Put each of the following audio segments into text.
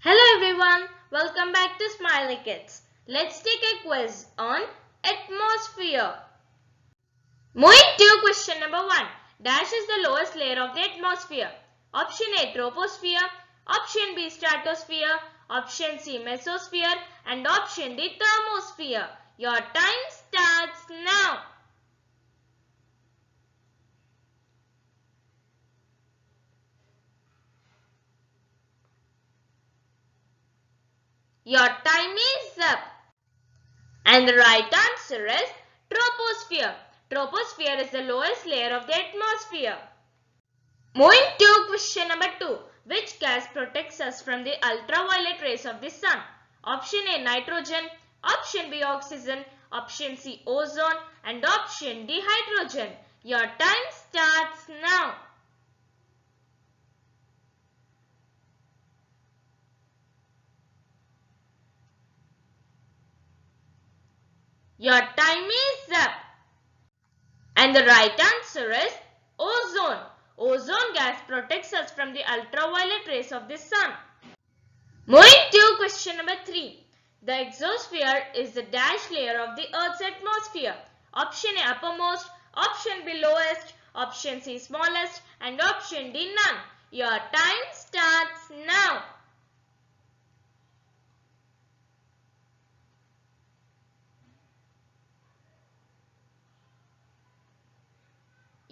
Hello everyone, welcome back to Smiley Kids. Let's take a quiz on atmosphere. Moving to question number 1. Dash is the lowest layer of the atmosphere. Option A troposphere, option B stratosphere, option C mesosphere and option D thermosphere. Your time starts now. Your time is up. And the right answer is troposphere. Troposphere is the lowest layer of the atmosphere. Moving to question number 2. Which gas protects us from the ultraviolet rays of the sun? Option A nitrogen, option B oxygen, option C ozone and option D hydrogen. Your time starts now. Your time is up. And the right answer is ozone. Ozone gas protects us from the ultraviolet rays of the sun. Moving to question number 3. The exosphere is the dash layer of the Earth's atmosphere. Option A uppermost, option B lowest, option C smallest and option D none. Your time starts now.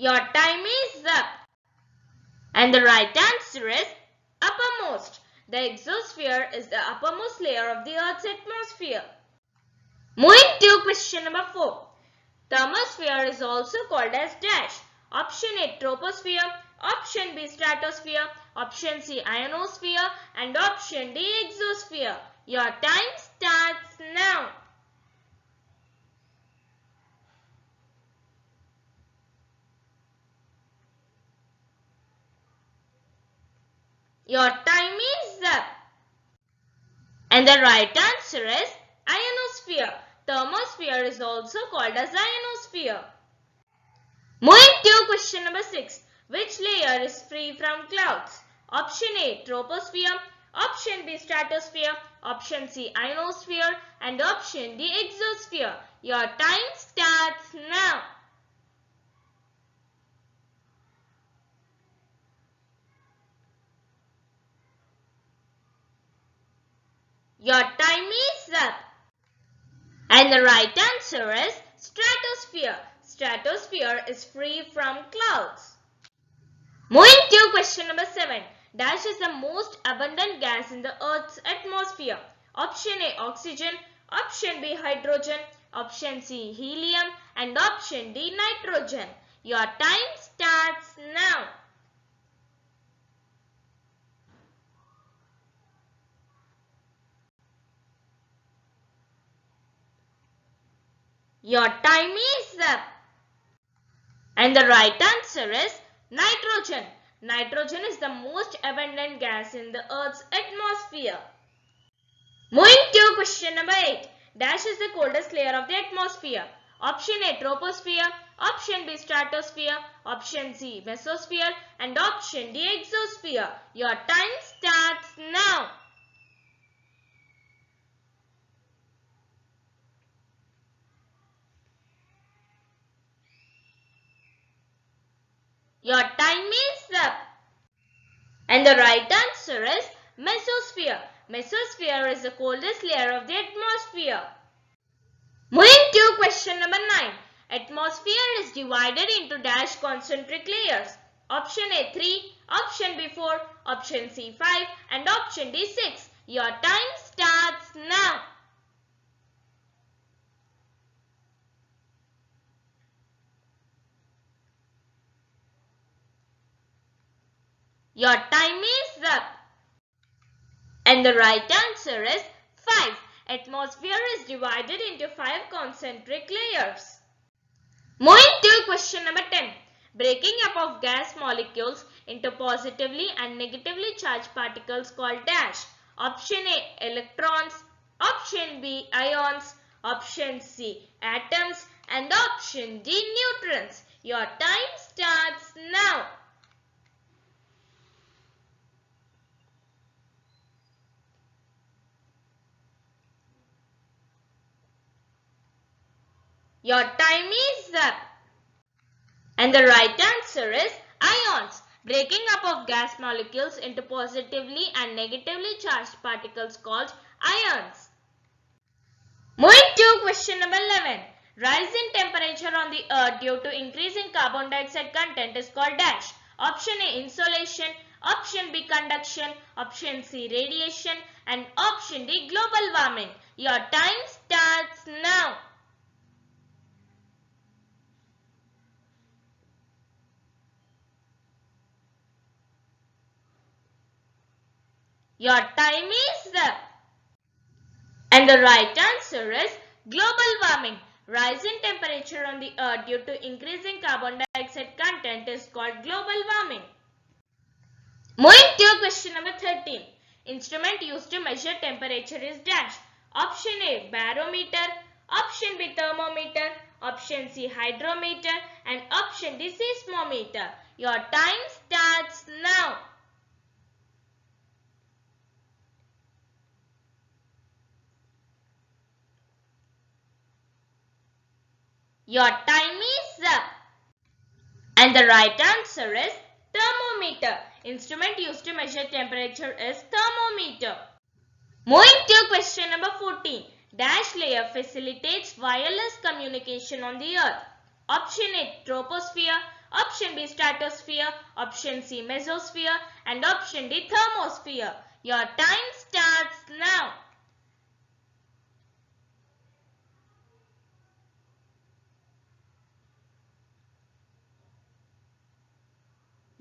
Your time is up. And the right answer is uppermost. The exosphere is the uppermost layer of the Earth's atmosphere. Moving to question number 4. Thermosphere is also called as dash. Option A troposphere, option B stratosphere, option C ionosphere and option D exosphere. Your time starts now. Your time is up. And the right answer is ionosphere. Thermosphere is also called as ionosphere. Moving to question number 6. Which layer is free from clouds? Option A troposphere, option B stratosphere, option C ionosphere and option D exosphere. Your time starts now. Your time is up. And the right answer is stratosphere. Stratosphere is free from clouds. Moving to question number 7. Dash is the most abundant gas in the Earth's atmosphere. Option A oxygen, option B hydrogen, option C helium and option D nitrogen. Your time starts now. Your time is up. And the right answer is nitrogen. Nitrogen is the most abundant gas in the Earth's atmosphere. Moving to question number 8. Dash is the coldest layer of the atmosphere. Option A troposphere, option B stratosphere, option C mesosphere and option D exosphere. Your time starts now. Your time is up. And the right answer is mesosphere. Mesosphere is the coldest layer of the atmosphere. Moving to question number 9. Atmosphere is divided into dash concentric layers. Option A 3, option B 4, option C 5 and option D 6. Your time starts now. Your time is up. And the right answer is 5. Atmosphere is divided into 5 concentric layers. Moving to question number 10. Breaking up of gas molecules into positively and negatively charged particles called dash. Option A electrons, option B ions, option C atoms and option D neutrons. Your time starts now. Your time is up. And the right answer is ions. Breaking up of gas molecules into positively and negatively charged particles called ions. Moving to question number 11. Rise in temperature on the earth due to increase in carbon dioxide content is called dash. Option A, insolation. Option B, conduction. Option C, radiation. And option D, global warming. Your time starts now. Your time is up. And the right answer is global warming. Rise in temperature on the earth due to increasing carbon dioxide content is called global warming. Moving to question number 13. Instrument used to measure temperature is dash. Option A, barometer. Option B, thermometer. Option C, hydrometer. And option D, seismometer. Your time starts now. Your time is up. And the right answer is thermometer. Instrument used to measure temperature is thermometer. Moving to question number 14. Dash layer facilitates wireless communication on the earth. Option A, troposphere. Option B, stratosphere. Option C, mesosphere. And option D, thermosphere. Your time starts now.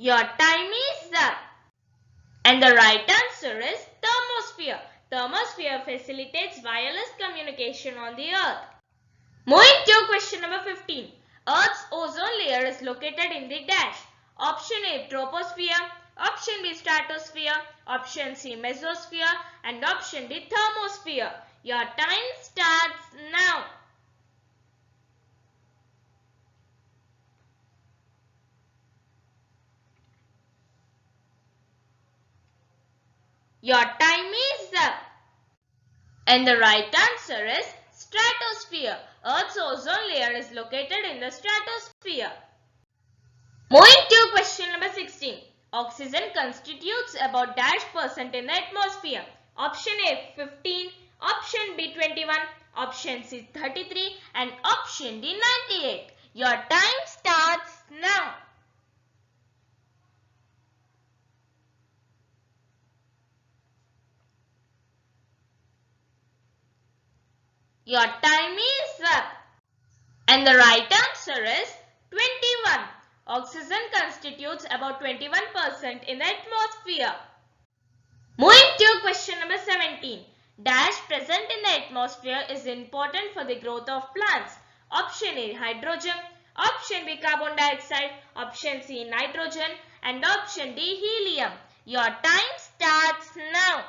Your time is up. And the right answer is thermosphere. Thermosphere facilitates wireless communication on the earth. Moving to question number 15. Earth's ozone layer is located in the dash. Option A, troposphere. Option B, stratosphere. Option C, mesosphere. And option D, thermosphere. Your time starts now. Your time is up. And the right answer is stratosphere. Earth's ozone layer is located in the stratosphere. Moving to question number 16. Oxygen constitutes about dash percent in the atmosphere. Option A, 15. Option B, 21. Option C, 33. And option D, 98. Your time starts now. Your time is up. And the right answer is 21. Oxygen constitutes about 21% in the atmosphere. Moving to question number 17. Dash present in the atmosphere is important for the growth of plants. Option A, hydrogen. Option B, carbon dioxide. Option C, nitrogen. And option D, helium. Your time starts now.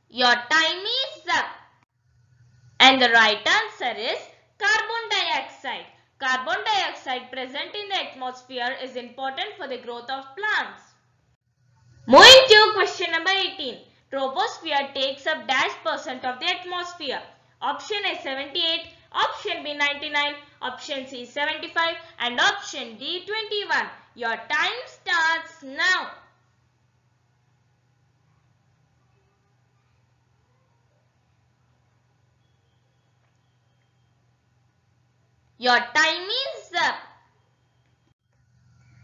Your time is up. And the right answer is carbon dioxide. Carbon dioxide present in the atmosphere is important for the growth of plants. Moving to question number 18. Troposphere takes up dash percent of the atmosphere. Option A, 78. Option B, 99. Option C, 75. And option D, 21. Your time starts now. Your time is up.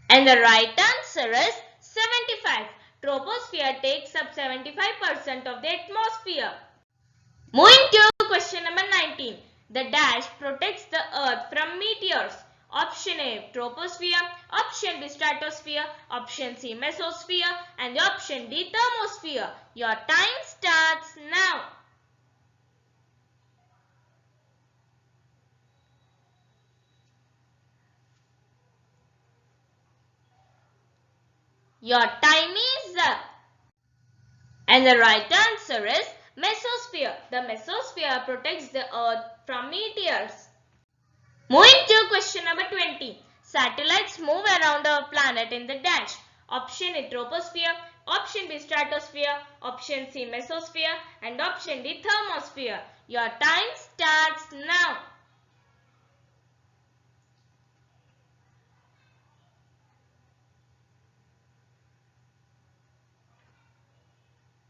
And the right answer is 75. Troposphere takes up 75% of the atmosphere. Moving to question number 19. The dash protects the earth from meteors. Option A, troposphere. Option B, stratosphere. Option C, mesosphere. And option D, thermosphere. Your time starts now. Your time is up. And the right answer is mesosphere. The mesosphere protects the earth from meteors. Moving to question number 20. Satellites move around our planet in the dash. Option A troposphere, option B stratosphere, option C mesosphere, and option D thermosphere. Your time starts now.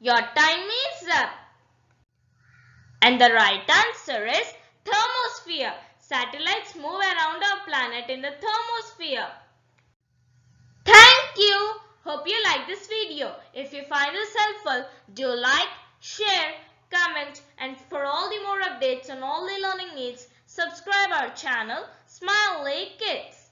Your time is up. And the right answer is thermosphere. Satellites move around our planet in the thermosphere. Thank you. Hope you like this video. If you find this helpful, do like, share, comment, and for all the more updates on all the learning needs, subscribe our channel, Smiley Kids.